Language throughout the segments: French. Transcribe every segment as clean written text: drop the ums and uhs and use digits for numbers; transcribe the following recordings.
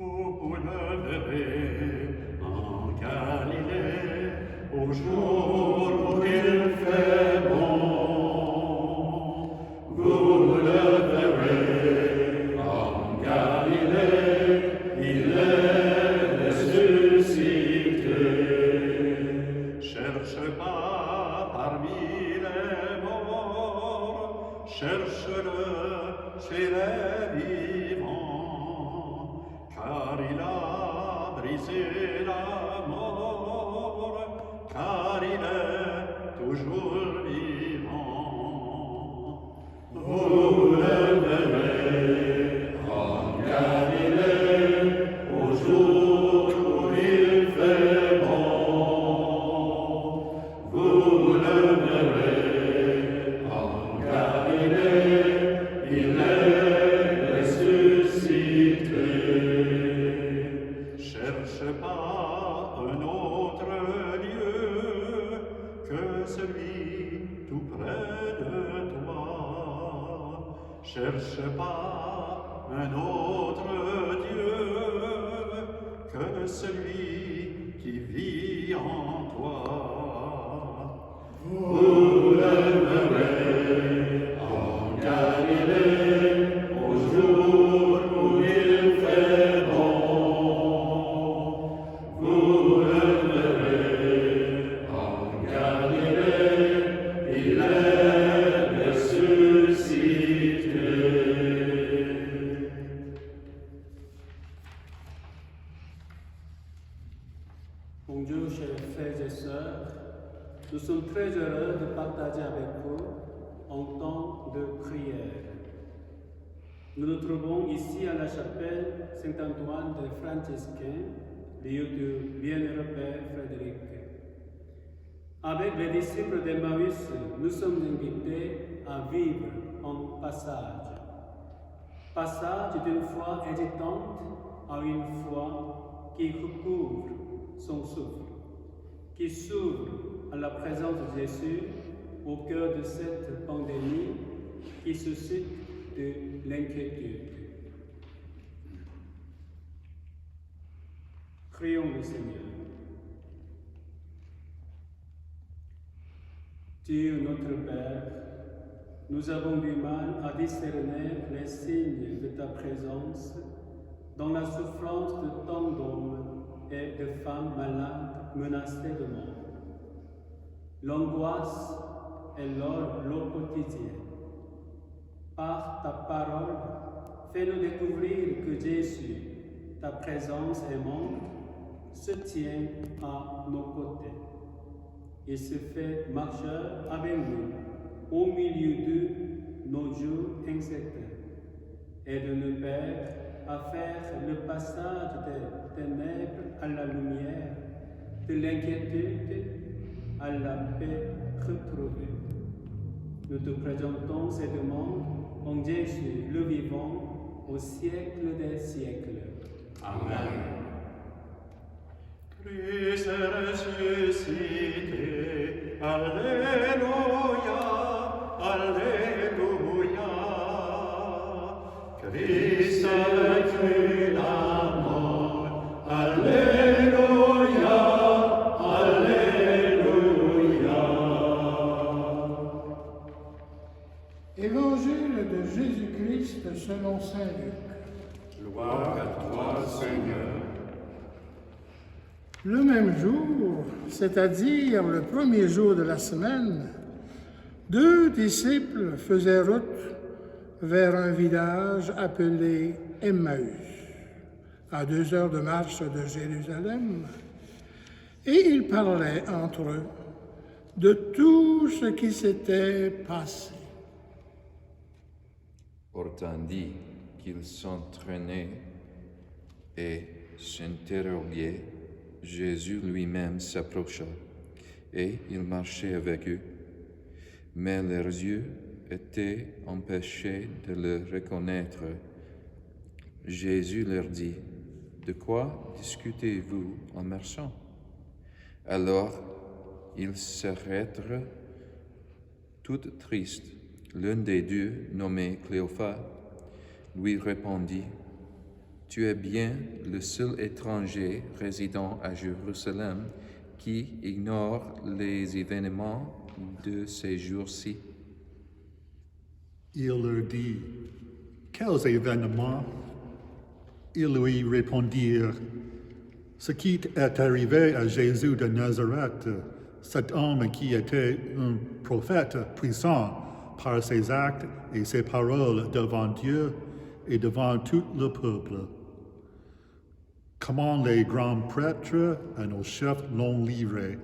Vous le verrez en Galilée, au jour où il fait bon. Vous le verrez en Galilée, il est ressuscité. Cherche pas parmi les morts, cherche-le chez les vivants, car il a brisé la mort, car il est toujours vivant. Vous le verrez en Galilée, au jour où il fait bon. Vous le verrez en Galilée, il est ressuscité. Cherche pas un autre lieu que celui tout près de toi. Cherche pas un autre Dieu que celui qui vit en toi. Vous le verrez en Galilée, au jour où il fait bon. Vous le verrez en Galilée, il est ressuscité. Bonjour chers frères et sœurs, nous sommes très heureux de partager avec vous un temps de prière. Nous nous trouvons ici à la chapelle Saint-Antoine des Franciscains, lieu du bienheureux Père Frédéric. Avec les disciples d'Emmaüs, nous sommes invités à vivre un passage. Passage d'une foi hésitante à une foi qui recouvre son souffle, qui s'ouvre à la présence de Jésus au cœur de cette pandémie qui suscite de l'inquiétude. Prions le Seigneur. Dieu notre Père, nous avons du mal à discerner les signes de ta présence dans la souffrance de tant d'hommes et de femmes malades menacées de mort. L'angoisse est leur lot quotidien. Par ta parole, fais-nous découvrir que Jésus, ta présence aimante, se tient à nos côtés. Il se fait marcheur avec nous au milieu de nos jours incertains. Aide-nous, Père, à faire le passage des ténèbres à la lumière, de l'inquiétude à la paix retrouvée. Nous te présentons ces demandes en Jésus le vivant au siècle des siècles. Amen. Christ est ressuscité, Alléluia, Alléluia. Christ a vaincu la mort, Alléluia, Alléluia. Évangile de Jésus-Christ selon saint Luc. Gloire à toi, Seigneur. Le même jour, c'est-à-dire le premier jour de la semaine, 2 disciples faisaient route vers un village appelé Emmaüs, à 2 heures de marche de Jérusalem, et ils parlaient entre eux de tout ce qui s'était passé. Tandis qu'ils s'entraînaient et s'interrogeaient, Jésus lui-même s'approcha et il marchait avec eux, mais leurs yeux étaient empêchés de le reconnaître. Jésus leur dit, « De quoi discutez-vous en marchant ?» Alors ils s'arrêtèrent tout tristes. L'un des deux, nommé Cléophas, lui répondit, « Tu es bien le seul étranger résidant à Jérusalem qui ignore les événements de ces jours-ci. Il leur dit, quels événements? Ils lui répondirent, ce qui est arrivé à Jésus de Nazareth, cet homme qui était un prophète puissant par ses actes et ses paroles devant Dieu et devant tout le peuple. Comment les grands prêtres et nos chefs l'ont livré.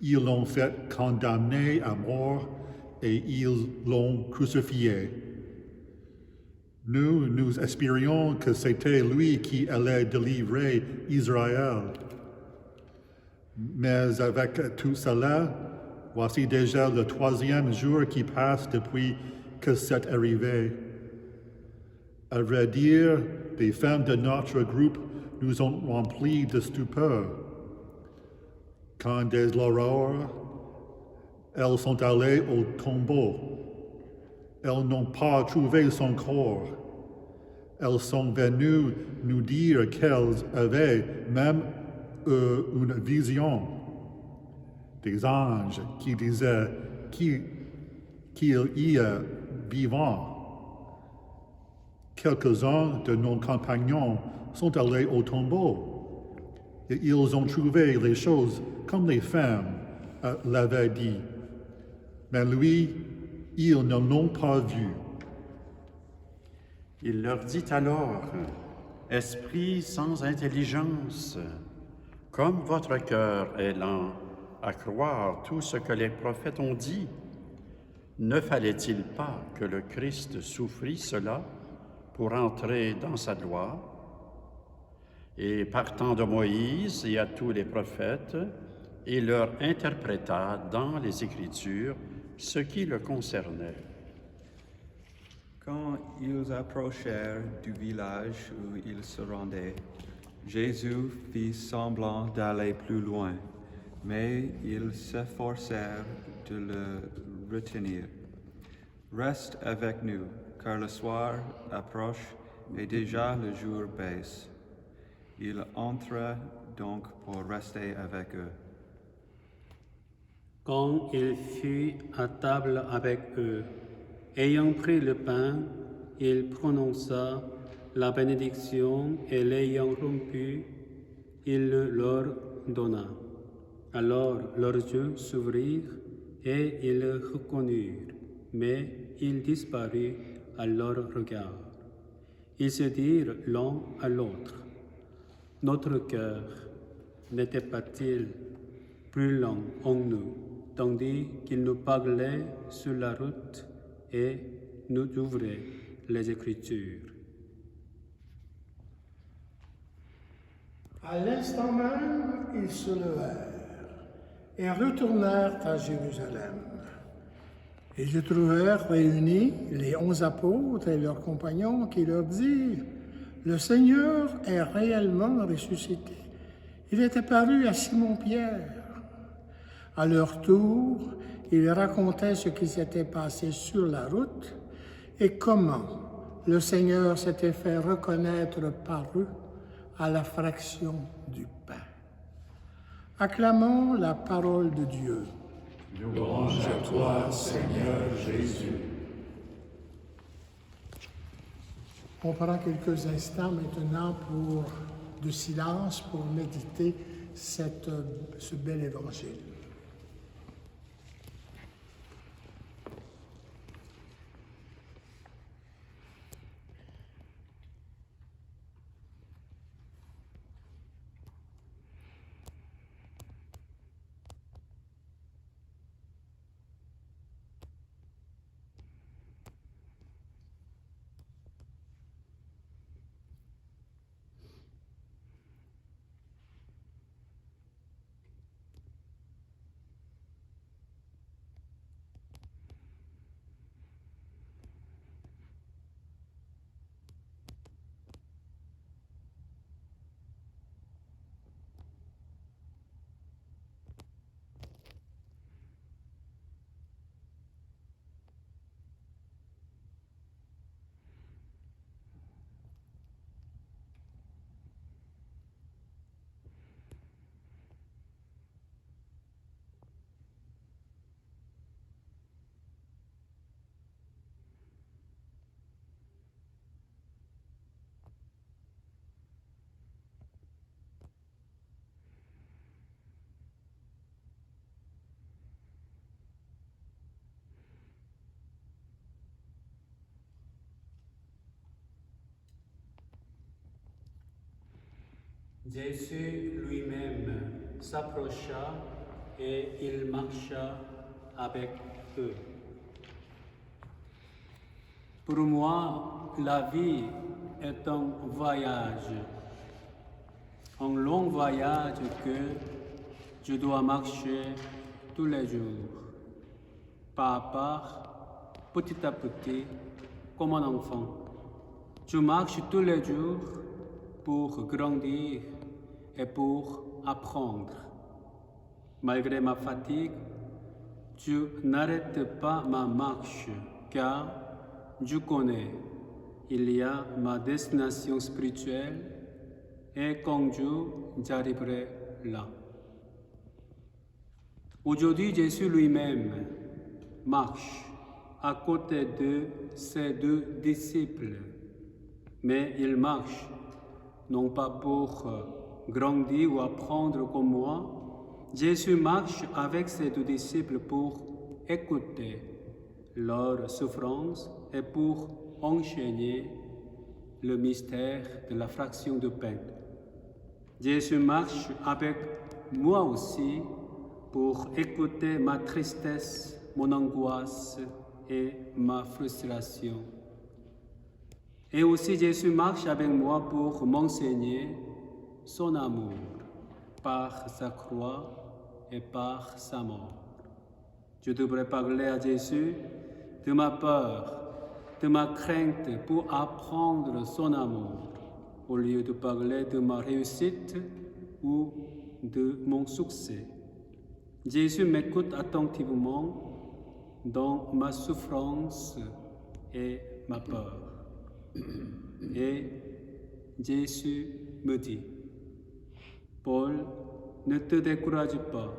Ils l'ont fait condamner à mort et ils l'ont crucifié. Nous espérions que c'était lui qui allait délivrer Israël. Mais avec tout cela, voici déjà le 3e jour qui passe depuis que c'est arrivé. À vrai dire, des femmes de notre groupe nous ont remplis de stupeur. Quand dès l'aurore, elles sont allées au tombeau. Elles n'ont pas trouvé son corps. Elles sont venues nous dire qu'elles avaient même une vision. Des anges qui disaient qu'il y a vivant. Quelques-uns de nos compagnons sont allés au tombeau et ils ont trouvé les choses comme les femmes l'avaient dit. Mais lui, ils ne l'ont pas vu. Il leur dit alors, Esprit sans intelligence, comme votre cœur est lent à croire tout ce que les prophètes ont dit, ne fallait-il pas que le Christ souffrit cela pour entrer dans sa gloire? Et partant de Moïse et à tous les prophètes, il leur interpréta dans les Écritures ce qui le concernait. Quand ils approchèrent du village où ils se rendaient, Jésus fit semblant d'aller plus loin, mais ils s'efforcèrent de le retenir. Reste avec nous, car le soir approche et déjà le jour baisse. Il entra donc pour rester avec eux. Quand il fut à table avec eux, ayant pris le pain, il prononça la bénédiction et l'ayant rompu, il le leur donna. Alors leurs yeux s'ouvrirent et ils le reconnurent, mais il disparut à leur regard. Ils se dirent l'un à l'autre, notre cœur n'était pas-il plus lent en nous, tandis qu'il nous parlait sur la route et nous ouvrait les Écritures. À l'instant même, ils se levèrent et retournèrent à Jérusalem. Ils y trouvèrent réunis les 11 apôtres et leurs compagnons qui leur dirent, « Le Seigneur est réellement ressuscité. Il est apparu à Simon-Pierre. » À leur tour, ils racontaient ce qui s'était passé sur la route et comment le Seigneur s'était fait reconnaître par eux à la fraction du pain. Acclamons la parole de Dieu. Louange à toi, Seigneur Jésus. On prend quelques instants maintenant de silence pour méditer ce bel évangile. Jésus lui-même s'approcha et il marcha avec eux. Pour moi, la vie est un voyage, un long voyage que je dois marcher tous les jours, pas à pas, petit à petit, comme un enfant. Je marche tous les jours pour grandir et pour apprendre. Malgré ma fatigue, je n'arrête pas ma marche car je connais, il y a ma destination spirituelle et qu'un jour j'arriverai là. Aujourd'hui, Jésus lui-même marche à côté de ses 2 disciples, mais il marche non pas pour grandir ou apprendre comme moi. Jésus marche avec ses 2 disciples pour écouter leur souffrance et pour enchaîner le mystère de la fraction de pain. Jésus marche avec moi aussi pour écouter ma tristesse, mon angoisse et ma frustration. Et aussi Jésus marche avec moi pour m'enseigner son amour par sa croix et par sa mort. Je devrais parler à Jésus de ma peur, de ma crainte pour apprendre son amour, au lieu de parler de ma réussite ou de mon succès. Jésus m'écoute attentivement dans ma souffrance et ma peur. Et Jésus me dit, Paul, ne te décourage pas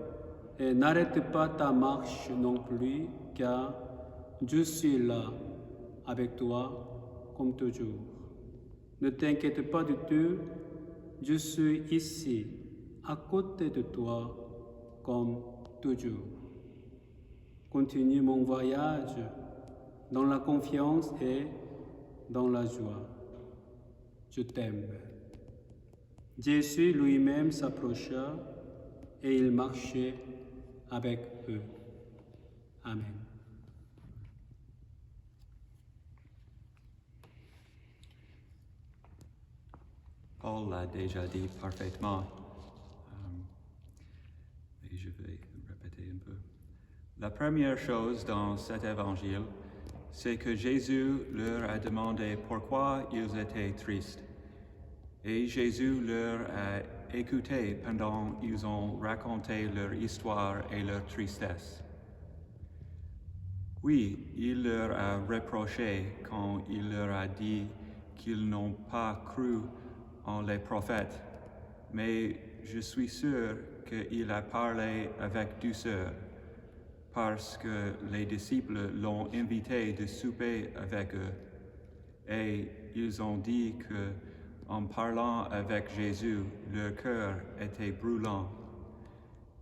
et n'arrête pas ta marche non plus, car je suis là avec toi comme toujours. Ne t'inquiète pas du tout, je suis ici à côté de toi comme toujours. Continue mon voyage dans la confiance et dans la joie. Je t'aime. Jésus lui-même s'approcha et il marchait avec eux. Amen. Paul l'a déjà dit parfaitement, et je vais répéter un peu. La première chose dans cet évangile, c'est que Jésus leur a demandé pourquoi ils étaient tristes. Et Jésus leur a écouté pendant qu'ils ont raconté leur histoire et leur tristesse. Oui, il leur a reproché quand il leur a dit qu'ils n'ont pas cru en les prophètes, mais je suis sûr qu'il a parlé avec douceur, parce que les disciples l'ont invité de souper avec eux, et ils ont dit que, en parlant avec Jésus, leur cœur était brûlant.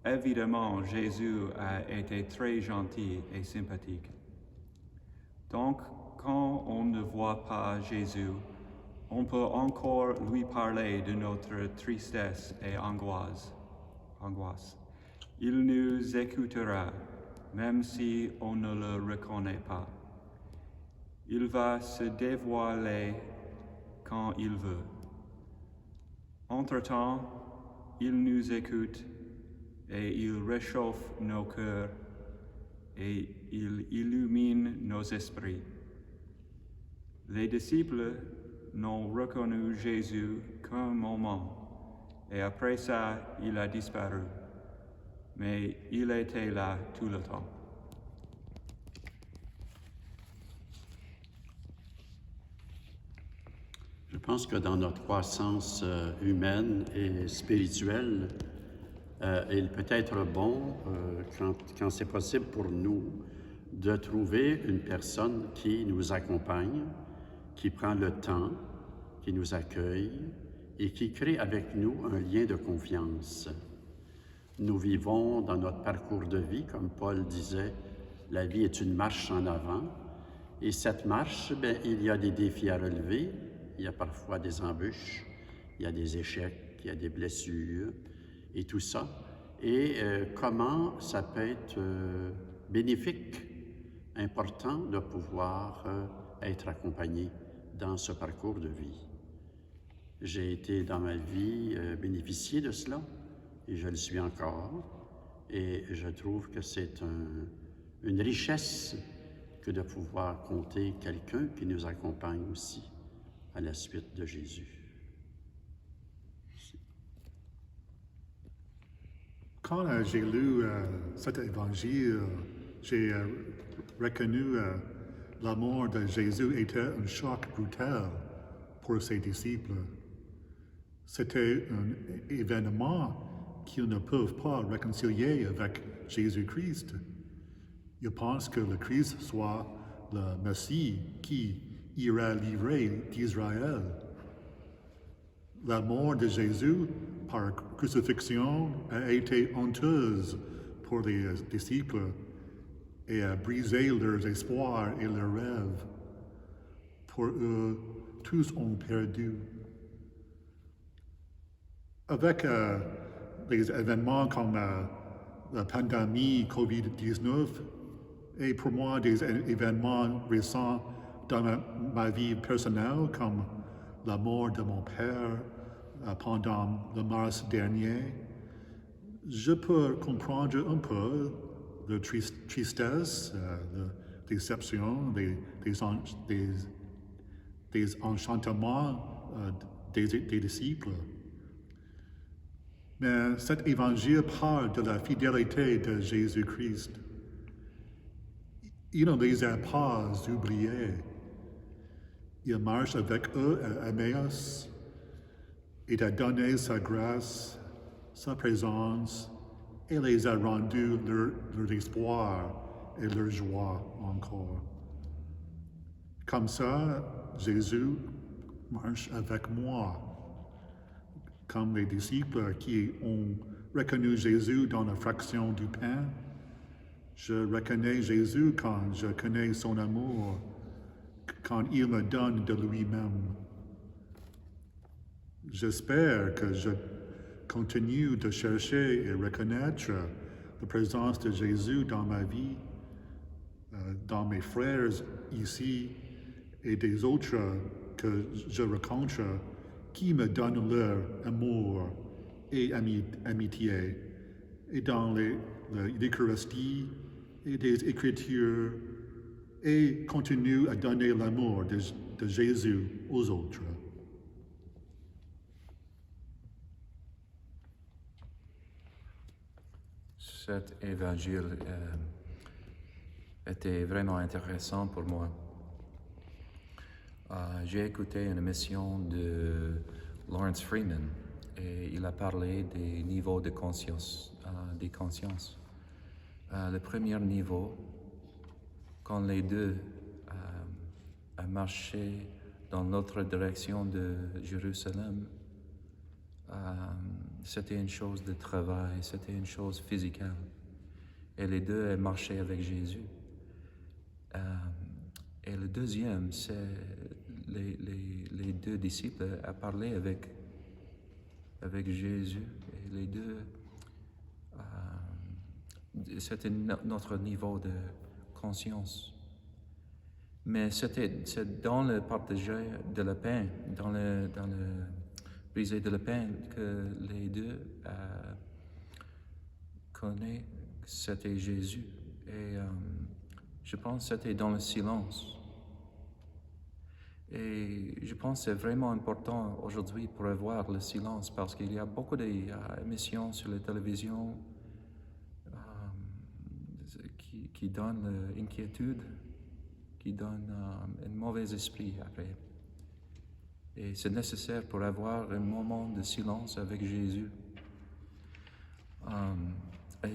Évidemment, Jésus a été très gentil et sympathique. Donc, quand on ne voit pas Jésus, on peut encore lui parler de notre tristesse et angoisse. Il nous écoutera, même si on ne le reconnaît pas. Il va se dévoiler quand il veut. Entre-temps, il nous écoute et il réchauffe nos cœurs et il illumine nos esprits. Les disciples n'ont reconnu Jésus qu'un moment et après ça, il a disparu. Mais il était là tout le temps. Je pense que dans notre croissance humaine et spirituelle, il peut être bon, quand c'est possible pour nous, de trouver une personne qui nous accompagne, qui prend le temps, qui nous accueille et qui crée avec nous un lien de confiance. Nous vivons dans notre parcours de vie, comme Paul disait, la vie est une marche en avant. Et cette marche, il y a des défis à relever, il y a parfois des embûches, il y a des échecs, qui a des blessures et tout ça, et comment ça peut être bénéfique, important de pouvoir être accompagné dans ce parcours de vie. J'ai été dans ma vie bénéficié de cela, et je le suis encore, et je trouve que c'est une richesse que de pouvoir compter quelqu'un qui nous accompagne aussi à la suite de Jésus. Quand j'ai lu cet évangile, j'ai reconnu la mort de Jésus était un choc brutal pour ses disciples. C'était un événement qu'ils ne peuvent pas réconcilier avec Jésus-Christ. Ils pensent que le Christ soit le Messie qui ira livrer d'Israël. La mort de Jésus par crucifixion a été honteuse pour les disciples et a brisé leurs espoirs et leurs rêves. Pour eux, tous ont perdu. Avec les événements comme la pandémie COVID-19 et pour moi des événements récents dans ma vie personnelle comme la mort de mon père pendant le mars dernier, je peux comprendre un peu la tristesse, la déception, des enchantements des disciples. Mais cet évangile parle de la fidélité de Jésus-Christ. Il ne les a pas oubliés. Il marche avec eux à Emmaüs et a donné sa grâce, sa présence, et les a rendus leur espoir et leur joie encore. Comme ça, Jésus marche avec moi. Comme les disciples qui ont reconnu Jésus dans la fraction du pain, je reconnais Jésus quand je connais son amour, quand il me donne de lui-même. J'espère que je continue de chercher et reconnaître la présence de Jésus dans ma vie, dans mes frères ici et des autres que je rencontre qui me donnent leur amour et amitié, et dans l'Eucharistie et des Écritures, et continue à donner l'amour de Jésus aux autres. Cet évangile était vraiment intéressant pour moi. J'ai écouté une émission de Lawrence Freeman et il a parlé des niveaux de conscience, des consciences. Le premier niveau, quand les deux ont marché dans l'autre direction de Jérusalem, c'était une chose de travail, c'était une chose physique. Et les deux ont marché avec Jésus. Et le deuxième, c'est les deux disciples à parler avec Jésus. Et les deux, c'était notre niveau de conscience. Mais c'est dans le partager de la pain, dans le briser de la pain, que les deux connaissent que c'était Jésus. Et je pense que c'était dans le silence. Et je pense que c'est vraiment important aujourd'hui pour avoir le silence parce qu'il y a beaucoup d'émissions sur la télévision qui donnent l'inquiétude, qui donnent un mauvais esprit après. Et c'est nécessaire pour avoir un moment de silence avec Jésus. Et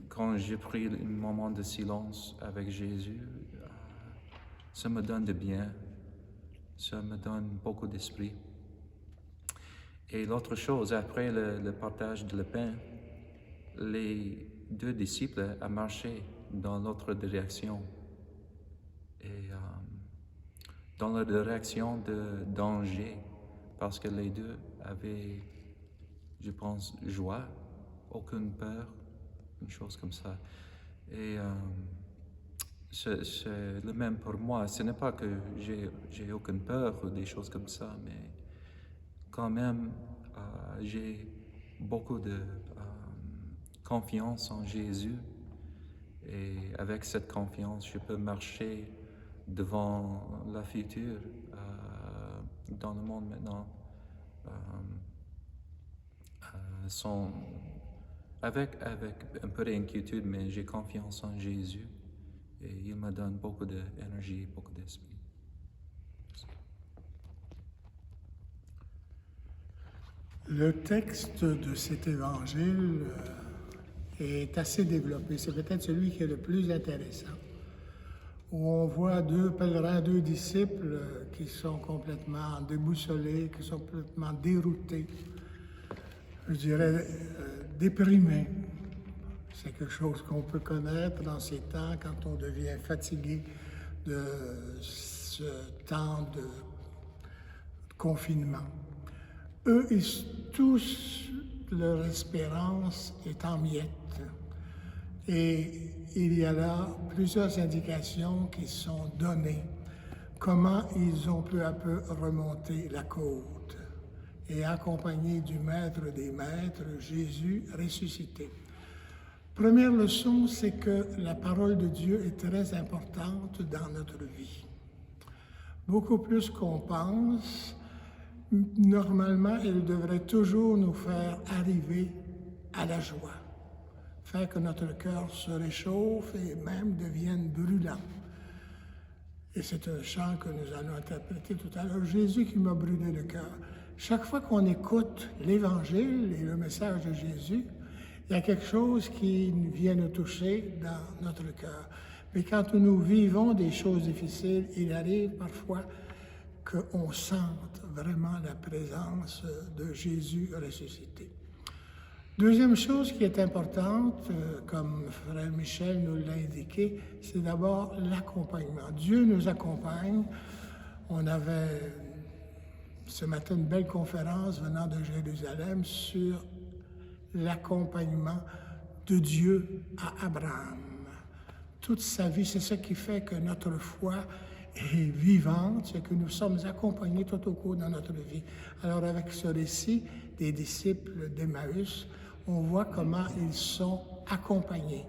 quand j'ai pris un moment de silence avec Jésus, ça me donne de bien. Ça me donne beaucoup d'esprit. Et l'autre chose, après le partage de le pain, les deux disciples ont marché dans l'autre direction. Et dans la direction de danger, parce que les deux avaient je pense, joie, aucune peur, une chose comme ça. Et c'est le même pour moi. Ce n'est pas que j'ai aucune peur ou des choses comme ça, mais quand même, j'ai beaucoup de confiance en Jésus. Et avec cette confiance, je peux marcher devant la future dans le monde maintenant. Avec un peu d'inquiétude, mais j'ai confiance en Jésus et il me donne beaucoup d'énergie, beaucoup d'esprit. Le texte de cet évangile est assez développé. C'est peut-être celui qui est le plus intéressant, où on voit deux pèlerins, deux disciples qui sont complètement déboussolés, qui sont complètement déroutés, je dirais déprimés. C'est quelque chose qu'on peut connaître dans ces temps quand on devient fatigué de ce temps de confinement. Eux, tous, leur espérance est en miettes. Et il y a là plusieurs indications qui sont données. Comment ils ont peu à peu remonté la côte et accompagné du Maître des Maîtres, Jésus ressuscité. Première leçon, c'est que la parole de Dieu est très importante dans notre vie. Beaucoup plus qu'on pense. Normalement, elle devrait toujours nous faire arriver à la joie, faire que notre cœur se réchauffe et même devienne brûlant. Et c'est un chant que nous allons interpréter tout à l'heure. Jésus qui m'a brûlé le cœur. Chaque fois qu'on écoute l'Évangile et le message de Jésus, il y a quelque chose qui vient nous toucher dans notre cœur. Mais quand nous vivons des choses difficiles, il arrive parfois qu'on sente vraiment la présence de Jésus ressuscité. Deuxième chose qui est importante, comme Frère Michel nous l'a indiqué, c'est d'abord l'accompagnement. Dieu nous accompagne. On avait ce matin une belle conférence venant de Jérusalem sur l'accompagnement de Dieu à Abraham. Toute sa vie, c'est ce qui fait que notre foi est vivante, c'est que nous sommes accompagnés tout au cours de notre vie. Alors avec ce récit des disciples d'Emmaüs, on voit comment ils sont accompagnés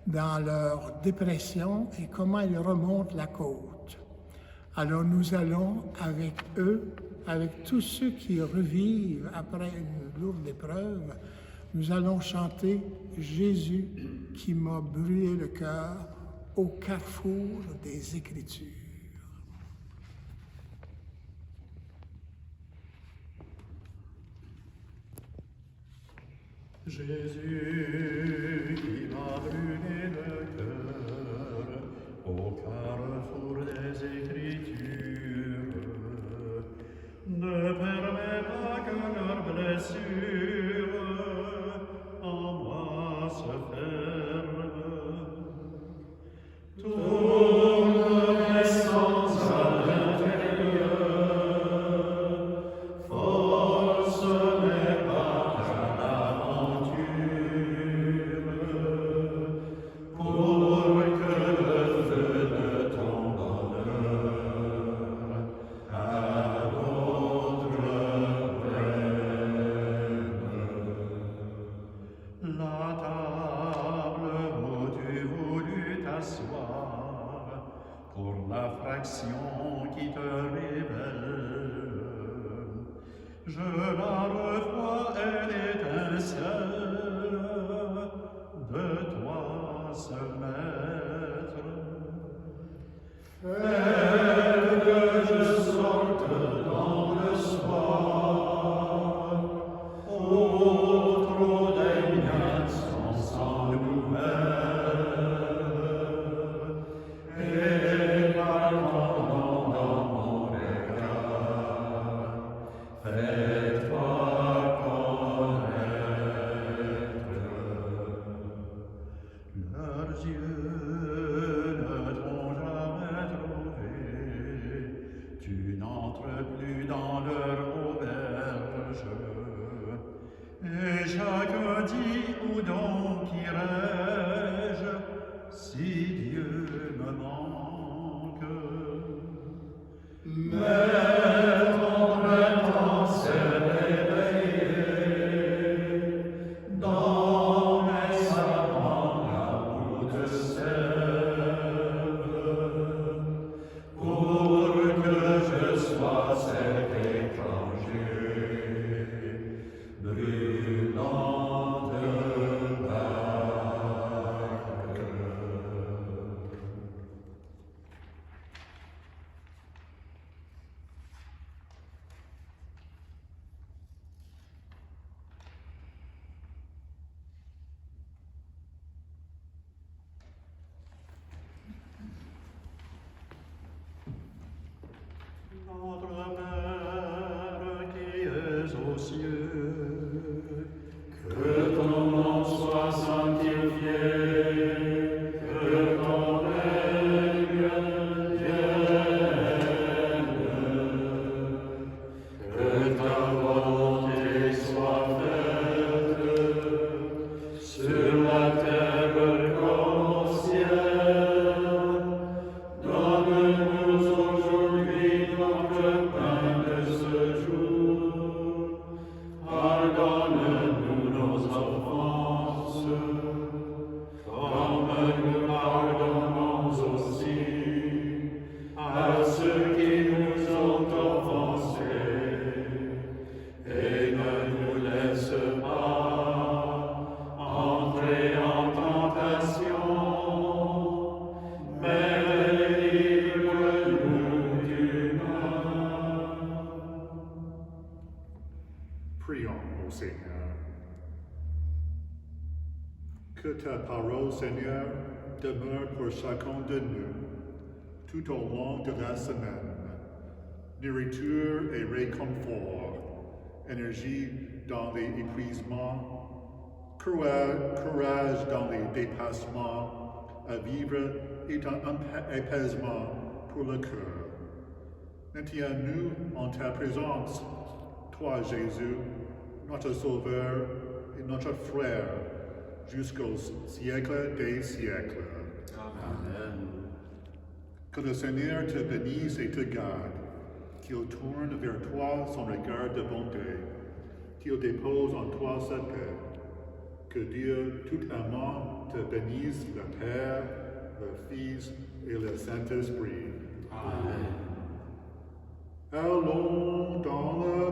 dans leur dépression et comment ils remontent la côte. Alors nous allons avec eux, avec tous ceux qui revivent après une lourde épreuve, nous allons chanter « Jésus qui m'a brûlé le cœur au carrefour des Écritures ». Jésus qui m'a brûlé le cœur au carrefour des Écritures, ne permets pas que leur blessure en moi se ferme. Tourne mes sens à l'intérieur, force mes pas à l'aventure, pour que le feu de ton bonheur à d'autres prenne. La table où tu voulus t'asseoir pour la fraction qui te révèle, je la revois, elle étincelle de toi, seul Maître. Fais que je sorte dans le soir, au trot des miens sans nouvelles, et partant dans mon regard, fais-toi connaître. aux cieux. Que ton nom soit sanctifié, que ton règne vienne, que ta volonté soit faite sur la terre comme au ciel. Donne-nous aujourd'hui notre pain de ce jour. Pardonne-nous nos offenses, comme nous pardonnons aussi à ceux qui nous ont offensés. Et ne nous laisse pas entrer en tentation, mais délivre-nous du mal. Prions au Seigneur. Que ta parole, Seigneur, demeure pour chacun de nous tout au long de la semaine. Nourriture et réconfort, énergie dans les épuisements, courage dans les dépassements, à vivre et un apaisement pour le cœur. Maintiens-nous en ta présence, toi Jésus, notre Sauveur et notre Frère, jusqu'au siècle des siècles. Amen. Que le Seigneur te bénisse et te garde, qu'il tourne vers toi son regard de bonté, qu'il dépose en toi sa paix. Que Dieu tout aimant te bénisse, le Père, le Fils et le Saint-Esprit. Amen. Allons dans le